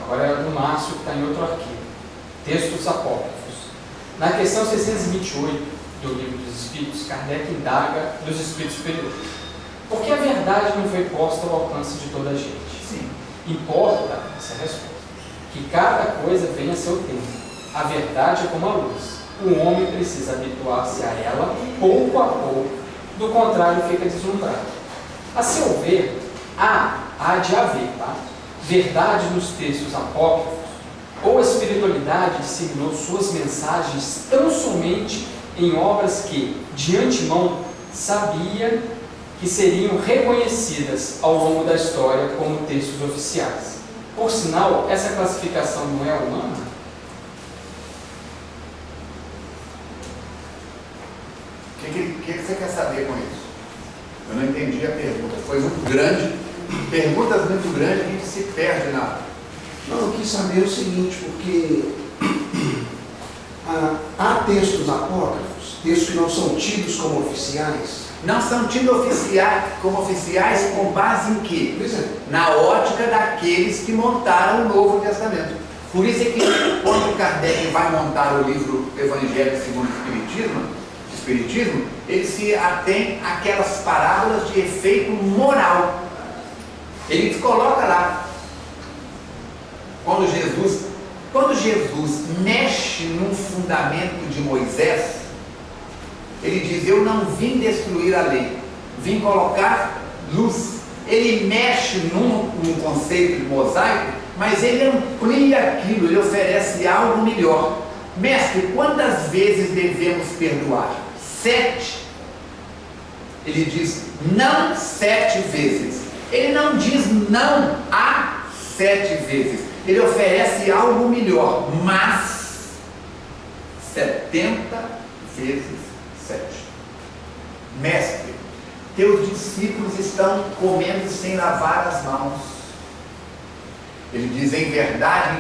Agora é do Márcio, que está em outro arquivo. Textos apócrifos. Na questão 628 do Livro dos Espíritos, Kardec indaga dos espíritos superiores. Por que a verdade não foi posta ao alcance de toda a gente? Sim. Importa, essa é a resposta, que cada coisa venha a seu tempo. A verdade é como a luz. O homem precisa habituar-se a ela pouco a pouco. Do contrário, fica deslumbrado. A seu ver, há de haver, tá? Verdade nos textos apócrifos, ou a espiritualidade disseminou suas mensagens tão somente em obras que, de antemão, sabia que seriam reconhecidas ao longo da história como textos oficiais. Por sinal, essa classificação não é humana? O que você quer saber com isso? Eu não entendi a pergunta. Foi muito grande. Perguntas muito grandes, a gente se perde na... Não, eu quis saber o seguinte, porque há textos apócrifos, textos que não são tidos como oficiais. Não são tidos como oficiais com base em quê? Por exemplo, Na ótica daqueles que montaram o Novo Testamento. Por isso é que quando Kardec vai montar o livro Evangelho segundo o Espiritismo, ele se atém àquelas parábolas de efeito moral. Ele coloca lá, quando Jesus mexe num fundamento de Moisés, ele diz: eu não vim destruir a lei, vim colocar luz. Ele mexe num conceito de mosaico, mas ele amplia aquilo, ele oferece algo melhor. Mestre, quantas vezes devemos perdoar? 7. Ele diz: não 7 vezes. Ele não diz não a 7 vezes. Ele oferece algo melhor, mas 70 vezes 7. Mestre, teus discípulos estão comendo sem lavar as mãos. Ele diz: em verdade,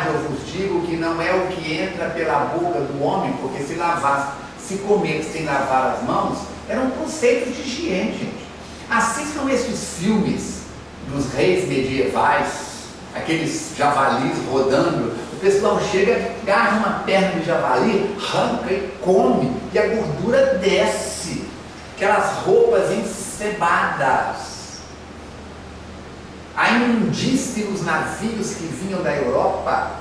eu vos digo que não é o que entra pela boca do homem, porque se comer sem lavar as mãos, era um conceito de higiene, gente. Assistam esses filmes dos reis medievais, aqueles javalis rodando. O pessoal chega, agarra uma perna de javali, arranca e come, e a gordura desce. Aquelas roupas encebadas. A imundície nos navios que vinham da Europa,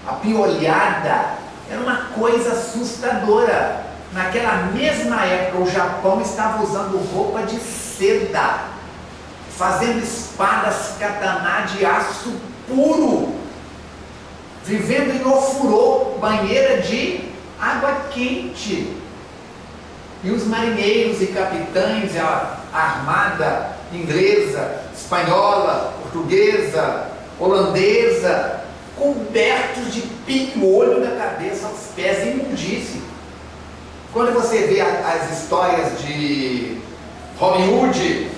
a piolhada, era uma coisa assustadora. Naquela mesma época, o Japão estava usando roupa de seda, fazendo espadas kataná de aço puro, vivendo em ofurô, banheira de água quente. E os marinheiros e capitães, a armada inglesa, espanhola, portuguesa, holandesa, cobertos de piolho da cabeça aos pés, imundície. Quando você vê as histórias de Robin Hood,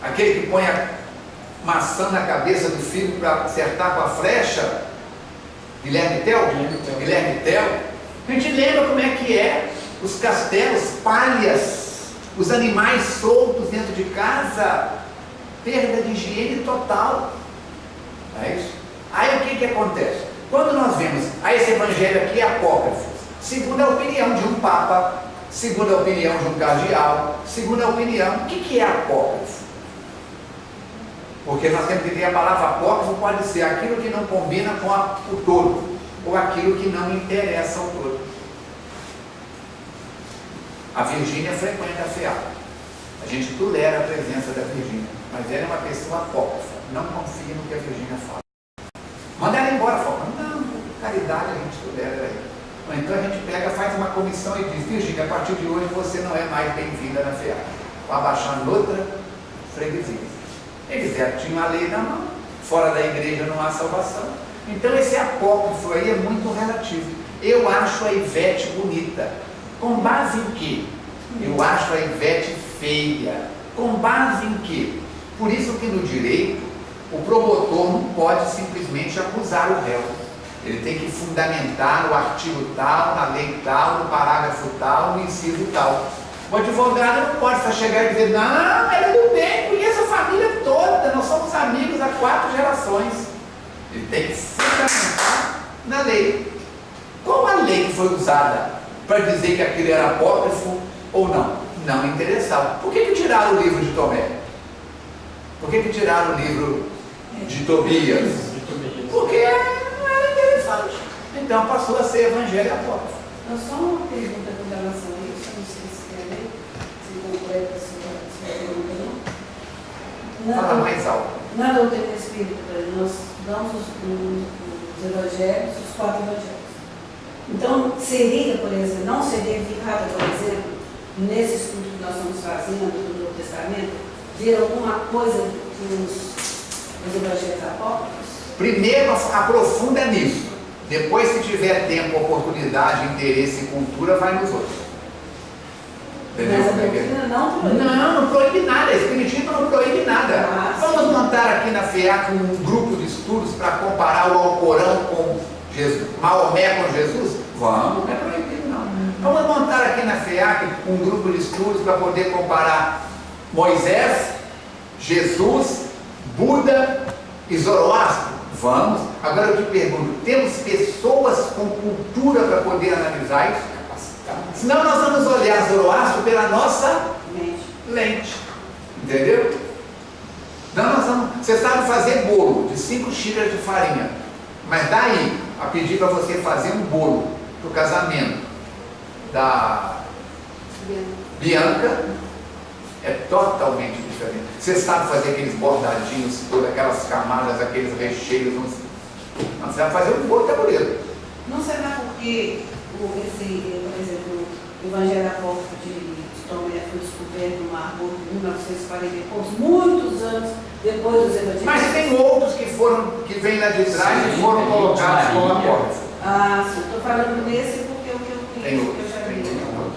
aquele que põe a maçã na cabeça do filho para acertar com a flecha, Guilherme Tell, a gente lembra como é que é os castelos, palhas, os animais soltos dentro de casa, perda de higiene total. É isso? Aí o que acontece? Quando nós vemos esse evangelho aqui apócrifo, segundo a opinião de um papa, segundo a opinião de um cardeal, segundo a opinião, o que é apócrifo? Porque nós temos que ter a palavra apócrifo, pode ser aquilo que não combina com o todo, ou aquilo que não interessa ao todo. A Virgínia frequenta a FEAP. A gente tolera a presença da Virgínia, mas ela é uma pessoa apócrifa. Não confia no que a Virgínia fala. Manda ela embora, fala: não, caridade a gente tolera aí. Ou então a gente pega, faz uma comissão e diz: Virgínia, a partir de hoje você não é mais bem-vinda na FEAP. Vai abaixar noutra freguesia. Eles já tinham a lei na mão, fora da igreja não há salvação. Então esse apócrifo aí é muito relativo. Eu acho a Ivete bonita. Com base em quê? Eu acho a Ivete feia. Com base em quê? Por isso que no direito, o promotor não pode simplesmente acusar o réu. Ele tem que fundamentar no artigo tal, na lei tal, no parágrafo tal, no inciso tal. O advogado não pode só chegar e dizer: não, ela é do bem, conheço a família toda, nós somos amigos há 4 gerações. Ele tem que se fundamentar na lei. Qual a lei que foi usada para dizer que aquilo era apócrifo ou não? Não interessava. Por que tiraram o livro de Tomé? Por que tiraram o livro de Tobias? Porque não era interessante. Então passou a ser evangelho apócrifo. Só uma pergunta com relação a isso, não sei se quer ver, se completa a sua pergunta, não. Fala mais alto. Na doutrina espírita, nós damos os evangelhos, os 4 evangelhos. Então, seria, por exemplo, não seria eficaz, por exemplo, nesse estudo que nós estamos fazendo do Novo Testamento, ver alguma coisa dos evangelhos apócrifos? Primeiro, aprofunda nisso. Depois, se tiver tempo, oportunidade, interesse e cultura, vai nos outros. Entendeu? Mas a doutrina não proíbe. Não proíbe nada. A Espiritismo não proíbe nada. Ah, Vamos montar aqui na FEAC um grupo de estudos para comparar o Alcorão com Jesus, Maomé com Jesus? Vamos, não é proibido não. Vamos montar aqui na FEAC um grupo de estudos para poder comparar Moisés, Jesus, Buda e Zoroastro? Vamos. Agora eu te pergunto, temos pessoas com cultura para poder analisar isso? Senão nós vamos olhar Zoroastro pela nossa lente. Entendeu? Não, você sabe fazer bolo de 5 xícaras de farinha, mas daí a pedir para você fazer um bolo para o casamento da Bianca é totalmente diferente. Você sabe fazer aqueles bordadinhos, todas aquelas camadas, aqueles recheios. Não, você vai fazer um bolo tabuleiro. Não será porque por exemplo, o Evangelho Apócrifo de Tomé foi descoberto no Mar Morto em 1940 e poucos, muitos anos depois dos Evangelhos? Mas tem outros que vêm lá de trás e foram colocados como apócrifo. Ah, sim, estou falando desse porque o que eu conheço, que eu já vi.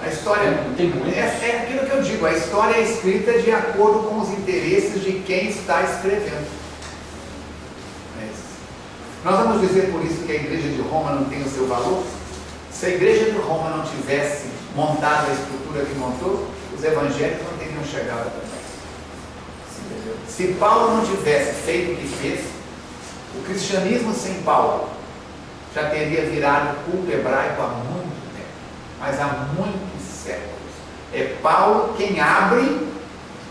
A história é aquilo que eu digo, a história é escrita de acordo com os interesses de quem está escrevendo. Nós vamos dizer por isso que a igreja de Roma não tem o seu valor? Se a igreja de Roma não tivesse montado a estrutura que montou, os evangelhos não teriam chegado até nós. Se Paulo não tivesse feito o que fez, o cristianismo sem Paulo já teria virado culto hebraico há muito tempo, mas há muitos séculos. É Paulo quem abre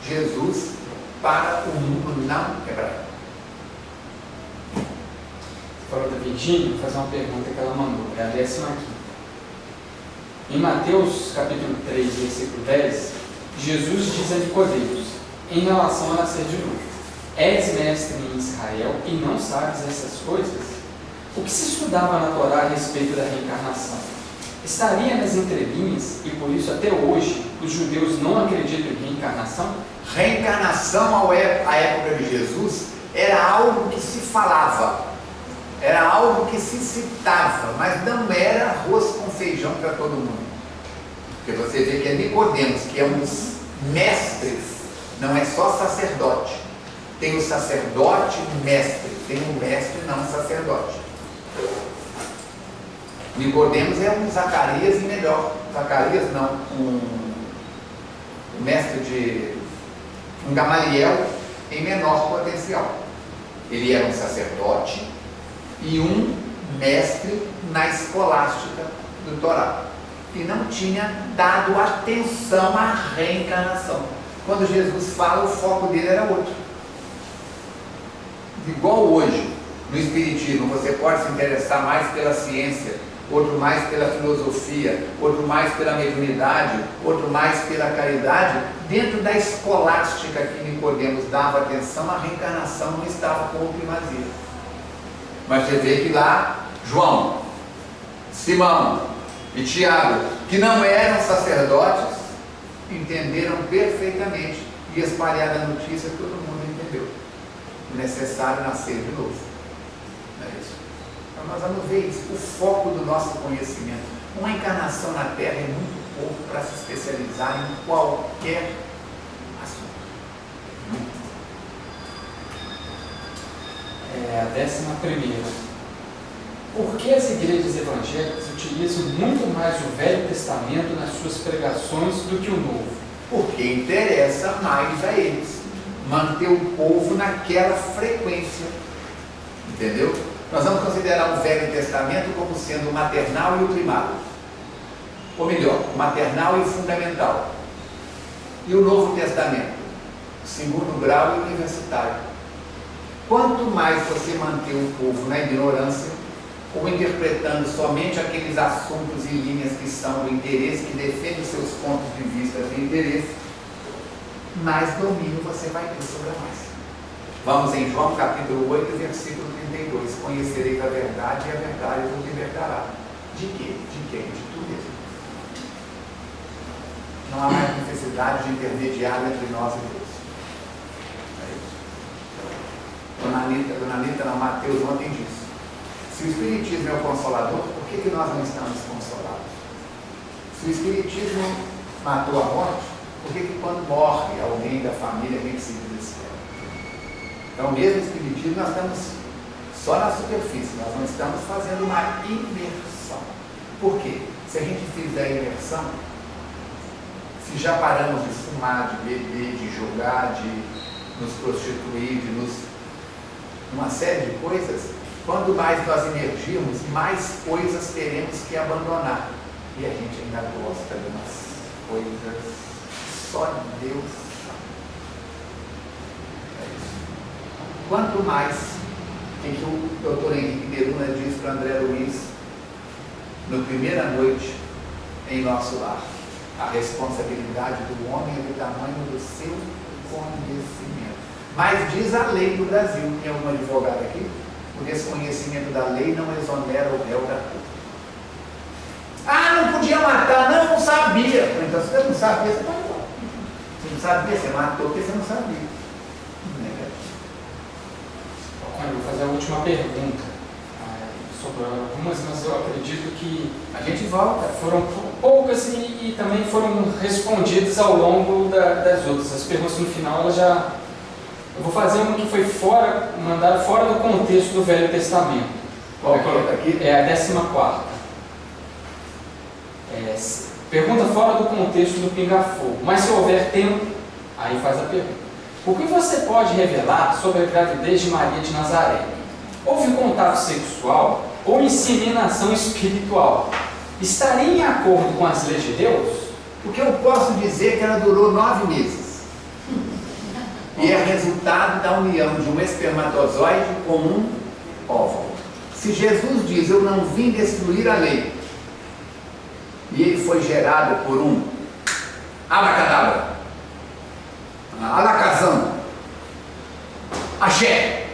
Jesus para o mundo não hebraico. Falou da Virgínia, vou fazer uma pergunta que ela mandou, é a 15ª aqui. Em Mateus capítulo 3, versículo 10, Jesus diz a Nicodemos, em relação a nascer de novo: és mestre em Israel e não sabes essas coisas? O que se estudava na Torá a respeito da reencarnação? Estaria nas entrelinhas e por isso até hoje os judeus não acreditam em reencarnação? Reencarnação à época de Jesus era algo que se falava, era algo que se citava, mas não era arroz com feijão para todo mundo. Porque você vê que é Nicodemos, que é um dos mestres, não é só sacerdote. Tem o sacerdote mestre, tem o mestre não sacerdote. Nicodemos é um Zacarias e melhor. Zacarias não, um mestre de um Gamaliel em menor potencial. Ele era um sacerdote e um mestre na escolástica do Torá, e não tinha dado atenção à reencarnação. Quando Jesus fala, o foco dele era outro. Igual hoje, no Espiritismo, você pode se interessar mais pela ciência, outro mais pela filosofia, outro mais pela mediunidade, outro mais pela caridade. Dentro da escolástica que Nicodemos dava atenção, a reencarnação não estava como primazia. Mas você vê que lá, João, Simão e Tiago, que não eram sacerdotes, entenderam perfeitamente e espalharam a notícia, todo mundo entendeu. Necessário nascer de novo. Não é isso? Então nós vamos ver isso, o foco do nosso conhecimento. Uma encarnação na Terra é muito pouco para se especializar em qualquer assunto. É a 11ª. Por que as igrejas evangélicas utilizam muito mais o Velho Testamento nas suas pregações do que o Novo? Porque interessa mais a eles manter o povo naquela frequência, entendeu? Nós vamos considerar o Velho Testamento como sendo o maternal e o primário. Ou melhor, o maternal e o fundamental. E o Novo Testamento, segundo grau e universitário. Quanto mais você manter o povo na ignorância, ou interpretando somente aqueles assuntos e linhas que são do interesse, que defendem os seus pontos de vista de interesse, mais domínio você vai ter sobre a massa. Vamos em João capítulo 8, versículo 32. Conhecereis a verdade e a verdade vos libertará. De quê? De quem? De tu mesmo. Não há mais necessidade de intermediário entre nós e Deus. É isso. Dona Anitta, não, Mateus ontem disse. Se o Espiritismo é o Consolador, por que nós não estamos consolados? Se o Espiritismo matou a morte, por que quando morre alguém da família a gente se desespera? Então, mesmo o Espiritismo, nós estamos só na superfície, nós não estamos fazendo uma imersão. Por quê? Se a gente fizer a imersão, se já paramos de fumar, de beber, de jogar, de nos prostituir, uma série de coisas, quanto mais nós emergirmos, mais coisas teremos que abandonar. E a gente ainda gosta de umas coisas só Deus sabe. É isso. Quanto mais, em que o Dr. Henrique Beruna diz para André Luiz, no primeira noite em nosso lar, a responsabilidade do homem é do tamanho do seu conhecimento. Mas diz a lei do Brasil, tem algum advogado aqui? O desconhecimento da lei não exonera o réu da culpa. Ah, não podia matar, não sabia. Então, se você não sabia, você matou. Você não sabia, você matou porque você não sabia. Eu vou fazer a última pergunta. Sobrou algumas, mas eu acredito que a gente volta. Foram poucas e também foram respondidas ao longo das outras. As perguntas no final, elas já... Eu vou fazer uma que foi mandada fora do contexto do Velho Testamento. Qual que é aqui? É a 14ª. Pergunta fora do contexto do pinga-fogo. Mas se houver tempo, aí faz a pergunta. O que você pode revelar sobre a gravidez de Maria de Nazaré? Houve contato sexual ou inseminação espiritual? Estaria em acordo com as leis de Deus? O que eu posso dizer é que ela durou 9 meses. E é resultado da união de um espermatozoide com um óvulo. Se Jesus diz, eu não vim destruir a lei, e ele foi gerado por um abacadabra, alakazam, axé,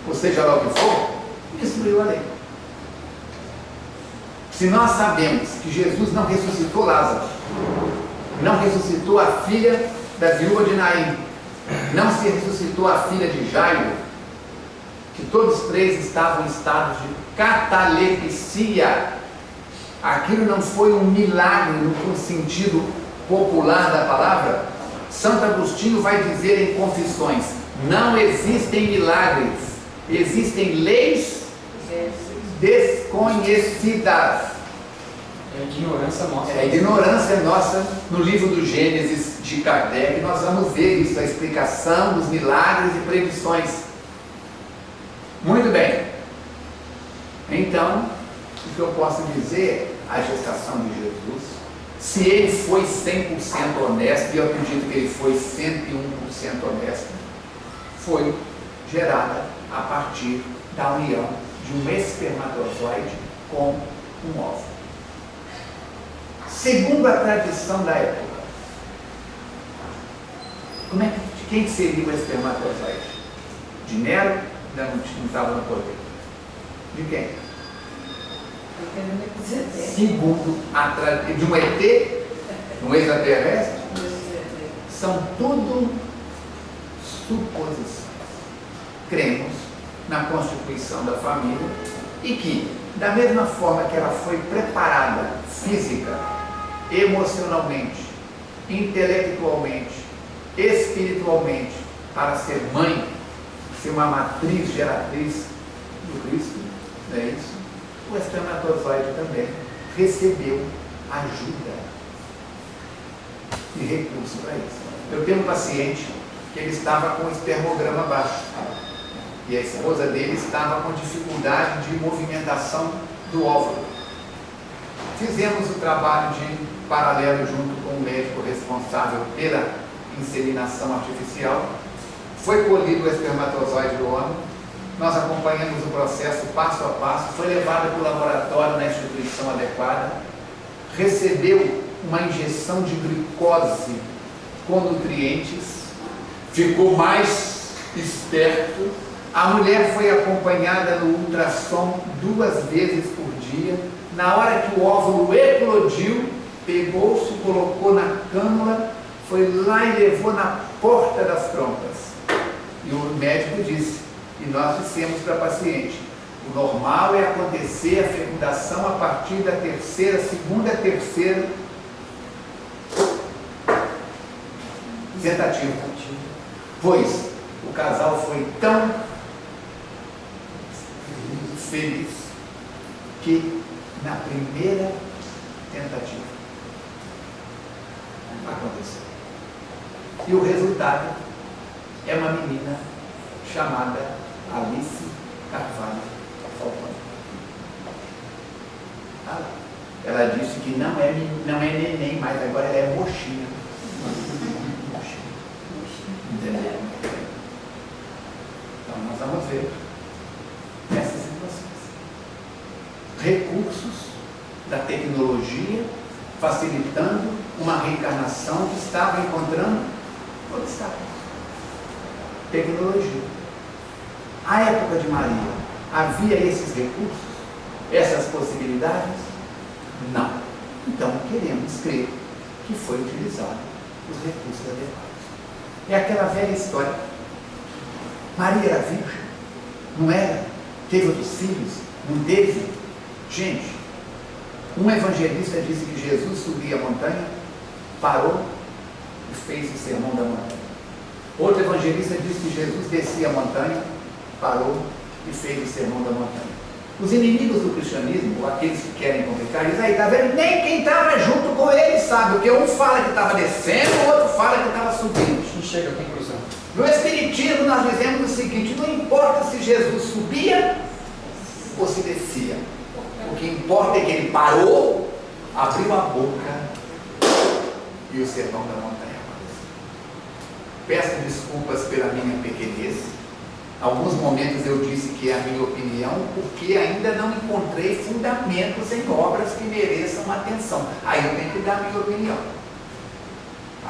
ou seja lá o que for, destruiu a lei. Se nós sabemos que Jesus não ressuscitou Lázaro, não ressuscitou a filha da viúva de Naim, não se ressuscitou a filha de Jairo, que todos três estavam em estado de catalepsia, aquilo não foi um milagre no sentido popular da palavra. Santo Agostinho vai dizer em Confissões, não existem milagres, existem leis desconhecidas. É a ignorância nossa. É a ignorância nossa. No livro do Gênesis de Kardec, nós vamos ver isso, a explicação dos milagres e previsões. Muito bem. Então, o que eu posso dizer, a gestação de Jesus, se ele foi 100% honesto, e eu acredito que ele foi 101% honesto, foi gerada a partir da união de um espermatozoide com um óvulo. Segundo a tradição da época, de quem seria o espermatozoide? De Nero? Não estava no poder. De quem? Segundo a tradição de um ET, um extraterrestre, são tudo suposições. Cremos na constituição da família e que, da mesma forma que ela foi preparada física, emocionalmente, intelectualmente, espiritualmente, para ser mãe, ser uma matriz geratriz do Cristo, não é isso? O espermatozoide também recebeu ajuda e recurso para isso. Eu tenho um paciente que ele estava com o espermograma baixo. e a esposa dele estava com dificuldade de movimentação do óvulo. Fizemos o trabalho de paralelo junto com o médico responsável pela inseminação artificial. Foi colhido o espermatozoide do homem, nós acompanhamos o processo passo a passo, foi levado para o laboratório na instituição adequada, recebeu uma injeção de glicose com nutrientes, ficou mais esperto. A mulher foi acompanhada no ultrassom 2 vezes por dia. Na hora que o óvulo eclodiu, pegou-se, colocou na cânula, foi lá e levou na porta das trompas. E o médico disse, e nós dissemos para a paciente, o normal é acontecer a fecundação a partir da segunda, terceira tentativa. Pois o casal foi tão feliz que na primeira tentativa aconteceu. E o resultado é uma menina chamada Alice Carvalho Falcone. Ela disse que não é neném, mas agora ela é mocinha. Entendeu? Então nós vamos ver essas situações. Recursos da tecnologia facilitando uma reencarnação que estava encontrando obstáculos. Tecnologia. A época de Maria, havia esses recursos? Essas possibilidades? Não. Então queremos crer que foi utilizado os recursos adequados. É aquela velha história. Maria era virgem? Não era? Teve outros filhos? Não teve? Gente, um evangelista disse que Jesus subia a montanha, parou e fez o sermão da montanha. Outro evangelista disse que Jesus descia a montanha, parou e fez o sermão da montanha. Os inimigos do cristianismo, ou aqueles que querem complicar, dizem, aí, tá vendo? Nem quem estava junto com ele sabe, porque um fala que estava descendo, o outro fala que estava subindo. Não chega à conclusão. No Espiritismo nós dizemos o seguinte, não importa se Jesus subia ou se descia. O que importa é que ele parou, abriu a boca e o sermão da montanha aconteceu. Peço desculpas pela minha pequenez. Alguns momentos eu disse que é a minha opinião, porque ainda não encontrei fundamentos em obras que mereçam atenção. Aí eu tenho que dar a minha opinião.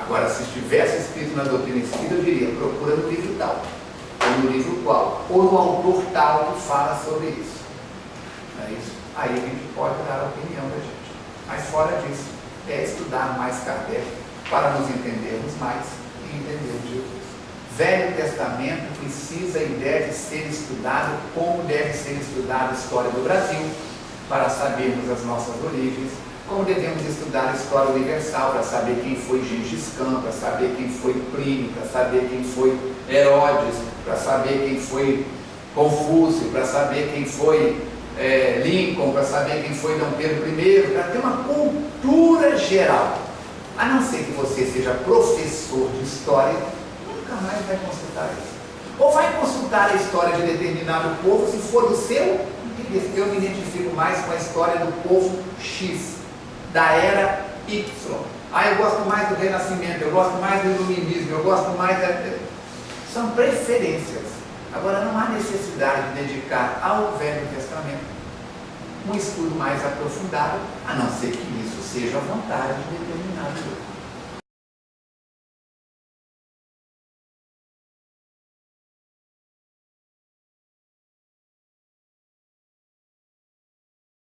Agora, se estivesse escrito na doutrina espírita, eu diria, procura no livro tal, ou no livro qual, ou no autor tal que fala sobre isso. Não é isso? Aí a gente pode dar a opinião da gente. Mas fora disso, é estudar mais Kardec para nos entendermos mais e entendermos Jesus. Velho Testamento precisa e deve ser estudado como deve ser estudada a história do Brasil, para sabermos as nossas origens, como devemos estudar a história universal, para saber quem foi Gengis Khan, para saber quem foi Plínio, para saber quem foi Herodes, para saber quem foi Confúcio, para saber quem foi Lincoln, para saber quem foi Dom Pedro I, para ter uma cultura geral. A não ser que você seja professor de história, nunca mais vai consultar isso. Ou vai consultar a história de determinado povo, se for do seu interesse. Eu me identifico mais com a história do povo X, da era Y. Eu gosto mais do Renascimento, eu gosto mais do Iluminismo, eu gosto mais São preferências. Agora, não há necessidade de dedicar ao Velho Testamento um estudo mais aprofundado, a não ser que isso seja a vontade de determinado grupo.